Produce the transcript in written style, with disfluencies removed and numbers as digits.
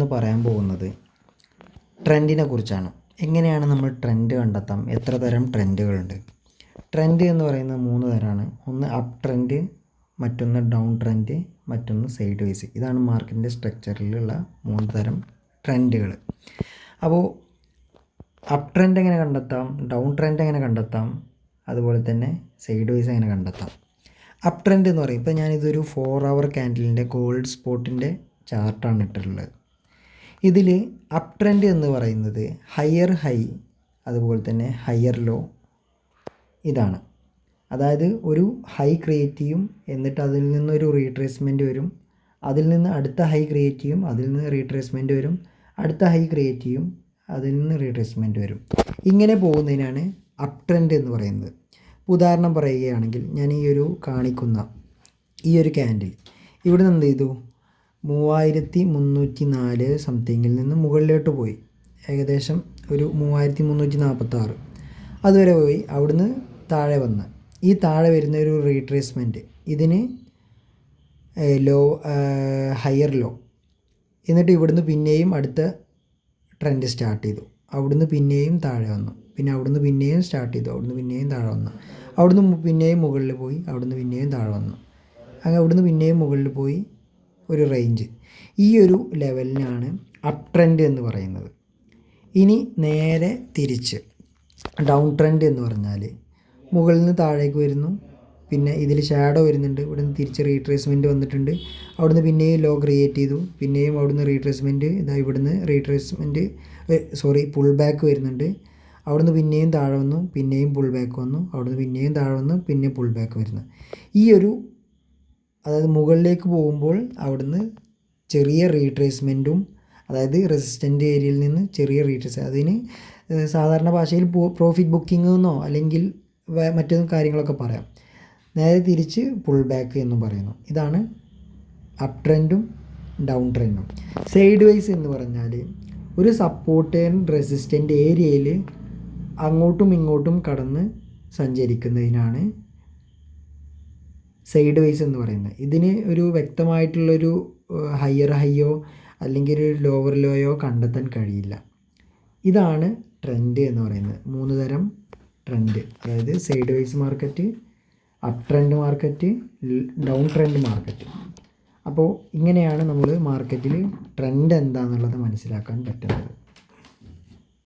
ഞാനിന്ന് പറയാൻ പോകുന്നത് ട്രെൻഡിനെ കുറിച്ചാണ്. എങ്ങനെയാണ് നമ്മൾ ട്രെൻഡ് കണ്ടെത്താം, എത്ര തരം ട്രെൻഡുകളുണ്ട്. ട്രെൻഡ് എന്ന് പറയുന്നത് 3 തരമാണ്. ഒന്ന് അപ്പ് ട്രെൻഡ്, മറ്റൊന്ന് ഡൗൺ ട്രെൻഡ്, മറ്റൊന്ന് സൈഡ് വേസ്. ഇതാണ് മാർക്കറ്റിൻ്റെ സ്ട്രക്ചറിലുള്ള 3 തരം ട്രെൻഡുകൾ. അപ്പോൾ അപ്പ് ട്രെൻഡ് എങ്ങനെ കണ്ടെത്താം, ഡൗൺ ട്രെൻഡ് എങ്ങനെ കണ്ടെത്താം, അതുപോലെ തന്നെ സൈഡ് വേസ് എങ്ങനെ കണ്ടെത്താം. അപ്പ് ട്രെൻഡ് എന്ന് പറയും, ഇപ്പോൾ ഞാനിതൊരു 4 hour ക്യാൻഡിലിൻ്റെ ഗോൾഡ് സ്പോട്ടിൻ്റെ ചാർട്ടാണ് ഇട്ടിട്ടുള്ളത്. ഇതിൽ അപ്പ് ട്രെൻഡ് എന്ന് പറയുന്നത് ഹയർ ഹൈ അതുപോലെ തന്നെ ഹയർ ലോ ഇതാണ്. അതായത് ഒരു ഹൈ ക്രിയേറ്റ് ചെയ്യും, എന്നിട്ട് അതിൽ നിന്നൊരു റീട്രേസ്മെൻറ്റ് വരും, അതിൽ നിന്ന് അടുത്ത ഹൈ ക്രിയേറ്റ് ചെയ്യും, അതിൽ നിന്ന് റീട്രേസ്മെൻറ്റ് വരും, അടുത്ത ഹൈ ക്രിയേറ്റ് ചെയ്യും, അതിൽ നിന്ന് റീട്രേസ്മെൻറ്റ് വരും. ഇങ്ങനെ പോകുന്നതിനാണ് അപ്പ് ട്രെൻഡ് എന്ന് പറയുന്നത്. ഉദാഹരണം പറയുകയാണെങ്കിൽ, ഞാൻ ഈ ഒരു കാണിക്കുന്ന ഈ ഒരു ക്യാൻഡിൽ ഇവിടെ നിന്ന് എന്ത് ചെയ്തു, 3304 സംതിങ്ങിൽ നിന്ന് മുകളിലോട്ട് പോയി, ഏകദേശം ഒരു 3346 അതുവരെ പോയി. അവിടുന്ന് താഴെ വന്ന് ഈ താഴെ വരുന്ന ഒരു റീട്രേസ്മെൻറ്റ്, ഇതിന് ഹയർ ലോ, എന്നിട്ട് ഇവിടുന്ന് പിന്നെയും അടുത്ത ട്രെൻഡ് സ്റ്റാർട്ട് ചെയ്തു. അവിടുന്ന് പിന്നെയും താഴെ വന്നു, പിന്നെ അവിടുന്ന് പിന്നെയും സ്റ്റാർട്ട് ചെയ്തു, അവിടുന്ന് പിന്നെയും താഴെ വന്നു, അവിടുന്ന് പിന്നെയും മുകളിൽ പോയി, അവിടുന്ന് പിന്നെയും താഴെ വന്നു, അങ്ങനെ അവിടുന്ന് പിന്നെയും മുകളിൽ പോയി, ഒരു റേഞ്ച്. ഈ ഒരു ലെവലിനാണ് അപ്പ് ട്രെൻഡ് എന്ന് പറയുന്നത്. ഇനി നേരെ തിരിച്ച് ഡൗൺ ട്രെൻഡ് എന്ന് പറഞ്ഞാൽ മുകളിൽ നിന്ന് താഴേക്ക് വരുന്നു, പിന്നെ ഇതിൽ ഷാഡോ വരുന്നുണ്ട്, ഇവിടെ നിന്ന് തിരിച്ച് റീട്രേസ്മെൻറ്റ് വന്നിട്ടുണ്ട്, അവിടുന്ന് പിന്നെയും ലോ ക്രിയേറ്റ് ചെയ്തു, പിന്നെയും അവിടുന്ന് റീട്രേസ്മെൻറ്റ്, ഇവിടുന്ന് റീട്രേസ്മെൻറ്റ് പുൾ ബാക്ക് വരുന്നുണ്ട്, അവിടുന്ന് പിന്നെയും താഴെ വന്നു, പിന്നെയും പുൾ ബാക്ക് വന്നു, അവിടുന്ന് പിന്നെയും താഴെ വന്നു, പിന്നെ പുൾ ബാക്ക് വരുന്നു. ഈ ഒരു അതായത് മുകളിലേക്ക് പോകുമ്പോൾ അവിടുന്ന് ചെറിയ റീട്രേസ്മെൻറ്റും, അതായത് റെസിസ്റ്റൻ്റ് ഏരിയയിൽ നിന്ന് ചെറിയ റീട്രേസ്, അതിന് സാധാരണ ഭാഷയിൽ പ്രോഫിറ്റ് ബുക്കിംഗ് എന്നോ അല്ലെങ്കിൽ മറ്റു കാര്യങ്ങളൊക്കെ പറയാം. നേരെ തിരിച്ച് പുൾ ബാക്ക് എന്നും പറയുന്നു. ഇതാണ് അപ്പ് ട്രെൻഡും ഡൗൺ ട്രെൻഡും. സൈഡ് വൈസ് എന്ന് പറഞ്ഞാൽ ഒരു സപ്പോർട്ട് ആൻഡ് റെസിസ്റ്റൻ്റ് ഏരിയയിൽ അങ്ങോട്ടും ഇങ്ങോട്ടും കടന്ന് സഞ്ചരിക്കുന്നതിനാണ് സൈഡ് വൈസ് എന്ന് പറയുന്നത്. ഇതിന് ഒരു വ്യക്തമായിട്ടുള്ളൊരു ഹയർ ഹൈയോ അല്ലെങ്കിൽ ഒരു ലോവർ ലോയോ കണ്ടെത്താൻ കഴിയില്ല. ഇതാണ് ട്രെൻഡ് എന്ന് പറയുന്നത്. 3 തരം ട്രെൻഡ്, അതായത് side vice market, up trend market, down trend market. അപ്പോൾ ഇങ്ങനെയാണ് നമ്മൾ മാർക്കറ്റിൽ ട്രെൻഡ് എന്താണെന്നുള്ളത് മനസ്സിലാക്കാൻ പറ്റുന്നത്.